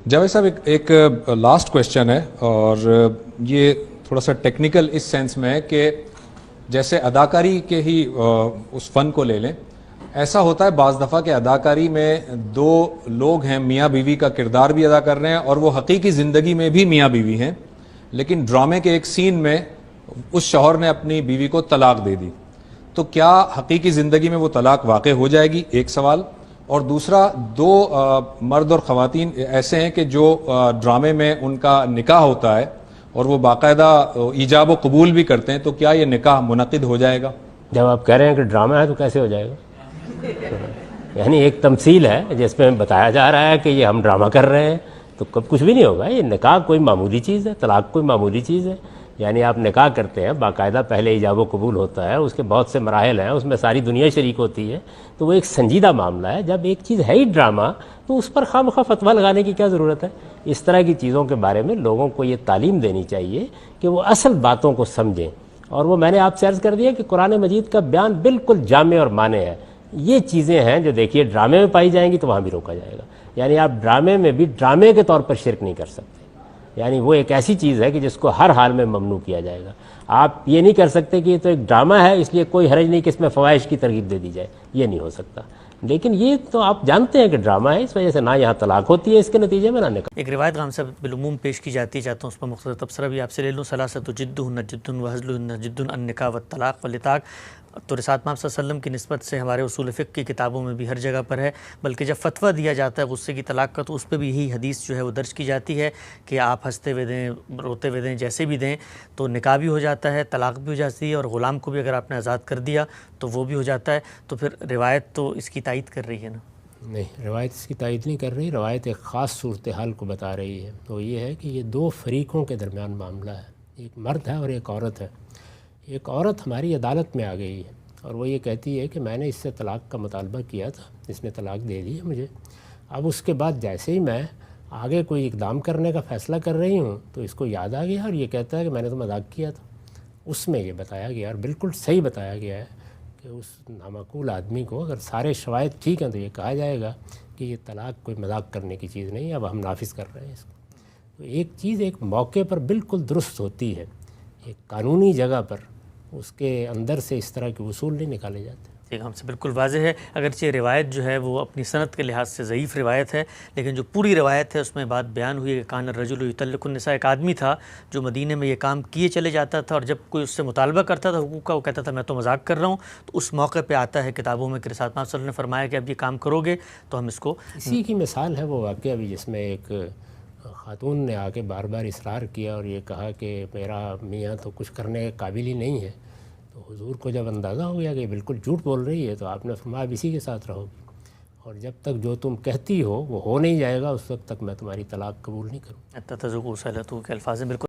جاوید صاحب ایک last question ہے، اور یہ تھوڑا سا ٹیکنیکل اس سینس میں ہے کہ جیسے اداکاری کے ہی اس فن کو لے لیں، ایسا ہوتا ہے بعض دفعہ کہ اداکاری میں دو لوگ ہیں، میاں بیوی کا کردار بھی ادا کر رہے ہیں اور وہ حقیقی زندگی میں بھی میاں بیوی ہیں، لیکن ڈرامے کے ایک سین میں اس شوہر نے اپنی بیوی کو طلاق دے دی، تو کیا حقیقی زندگی میں وہ طلاق واقع ہو جائے گی؟ ایک سوال. اور دوسرا، دو مرد اور خواتین ایسے ہیں کہ جو ڈرامے میں ان کا نکاح ہوتا ہے اور وہ باقاعدہ ایجاب و قبول بھی کرتے ہیں، تو کیا یہ نکاح منعقد ہو جائے گا؟ جب آپ کہہ رہے ہیں کہ ڈرامہ ہے تو کیسے ہو جائے گا؟ یعنی ایک تمثیل ہے جس میں بتایا جا رہا ہے کہ یہ ہم ڈرامہ کر رہے ہیں، تو کب کچھ بھی نہیں ہوگا. یہ نکاح کوئی معمولی چیز ہے، طلاق کوئی معمولی چیز ہے. یعنی آپ نکاح کرتے ہیں، باقاعدہ پہلے ایجاب و قبول ہوتا ہے، اس کے بہت سے مراحل ہیں، اس میں ساری دنیا شریک ہوتی ہے، تو وہ ایک سنجیدہ معاملہ ہے. جب ایک چیز ہے ہی ڈرامہ تو اس پر خواہ مخواہ فتویٰ لگانے کی کیا ضرورت ہے؟ اس طرح کی چیزوں کے بارے میں لوگوں کو یہ تعلیم دینی چاہیے کہ وہ اصل باتوں کو سمجھیں. اور وہ میں نے آپ سے عرض کر دیا کہ قرآن مجید کا بیان بالکل جامع اور مانع ہے. یہ چیزیں ہیں جو دیکھیے ڈرامے میں پائی جائیں گی تو وہاں بھی روکا جائے گا. یعنی آپ ڈرامے میں بھی ڈرامے کے طور پر شرک نہیں کر سکتے. یعنی وہ ایک ایسی چیز ہے کہ جس کو ہر حال میں ممنوع کیا جائے گا. آپ یہ نہیں کر سکتے کہ یہ تو ایک ڈرامہ ہے اس لیے کوئی حرج نہیں کہ اس میں فواہش کی ترغیب دے دی جائے، یہ نہیں ہو سکتا. لیکن یہ تو آپ جانتے ہیں کہ ڈرامہ ہے، اس وجہ سے نہ یہاں طلاق ہوتی ہے اس کے نتیجے میں، نہ نکاح. ایک روایت غام صاحب بالعموم پیش کی جاتی، چاہتا ہوں اس پر مختصر تبصرہ بھی آپ سے لے لوں. ثلاثۃ جدہن جد وہزلہن جد النکاح والطلاق والطاق. تو رسالت محمد صلی اللہ علیہ وسلم کی نسبت سے ہمارے اصول فقہ کی کتابوں میں بھی ہر جگہ پر ہے، بلکہ جب فتویٰ دیا جاتا ہے غصے کی طلاق کا تو اس پہ بھی یہی حدیث جو ہے وہ درج کی جاتی ہے کہ آپ ہنستے ہوئے دیں، روتے ہوئے دیں، جیسے بھی دیں تو نکاح بھی ہو جاتا ہے، طلاق بھی ہو جاتی ہے، اور غلام کو بھی اگر آپ نے آزاد کر دیا تو وہ بھی ہو جاتا ہے. تو پھر روایت تو اس کی تائید کر رہی ہے نا؟ نہیں، روایت اس کی تائید نہیں کر رہی. روایت ایک خاص صورتحال کو بتا رہی ہے. تو یہ ہے کہ یہ دو فریقوں کے درمیان معاملہ ہے، ایک مرد ہے اور ایک عورت ہے. ایک عورت ہماری عدالت میں آ گئی ہے اور وہ یہ کہتی ہے کہ میں نے اس سے طلاق کا مطالبہ کیا تھا، اس نے طلاق دے دی ہے مجھے. اب اس کے بعد جیسے ہی میں آگے کوئی اقدام کرنے کا فیصلہ کر رہی ہوں تو اس کو یاد آ گیا اور یہ کہتا ہے کہ میں نے تو مذاق کیا تھا. اس میں یہ بتایا گیا اور بالکل صحیح بتایا گیا ہے کہ اس نامعقول آدمی کو اگر سارے شواہد ٹھیک ہیں تو یہ کہا جائے گا کہ یہ طلاق کوئی مذاق کرنے کی چیز نہیں ہے، اب ہم نافذ کر رہے ہیں اس کو. تو ایک چیز ایک موقع پر بالکل درست ہوتی ہے، ایک قانونی جگہ پر اس کے اندر سے اس طرح کے اصول نہیں نکالے جاتے. ایک ہم سے بالکل واضح ہے، اگرچہ روایت جو ہے وہ اپنی سند کے لحاظ سے ضعیف روایت ہے، لیکن جو پوری روایت ہے اس میں بات بیان ہوئی ہے کہ کان الرجل یطلق النساء. ایک آدمی تھا جو مدینے میں یہ کام کیے چلے جاتا تھا، اور جب کوئی اس سے مطالبہ کرتا تھا حقوق کا وہ کہتا تھا میں تو مذاق کر رہا ہوں. تو اس موقع پہ آتا ہے کتابوں میں کہ رسالت محمد صلی اللہ علیہ وسلم نے فرمایا کہ اب یہ کام کرو گے تو ہم اس کو. اسی کی مثال ہے وہ واقعہ بھی جس میں ایک خاتون نے آ کے بار بار اصرار کیا اور یہ کہا کہ میرا میاں تو کچھ کرنے کے قابل ہی نہیں ہے. تو حضور کو جب اندازہ ہو گیا کہ بالکل جھوٹ بول رہی ہے تو آپ نے فرمایا اب اسی کے ساتھ رہو گی، اور جب تک جو تم کہتی ہو وہ ہو نہیں جائے گا اس وقت تک میں تمہاری طلاق قبول نہیں کروں. تذوقوا صلاتو کے الفاظ ہیں بالکل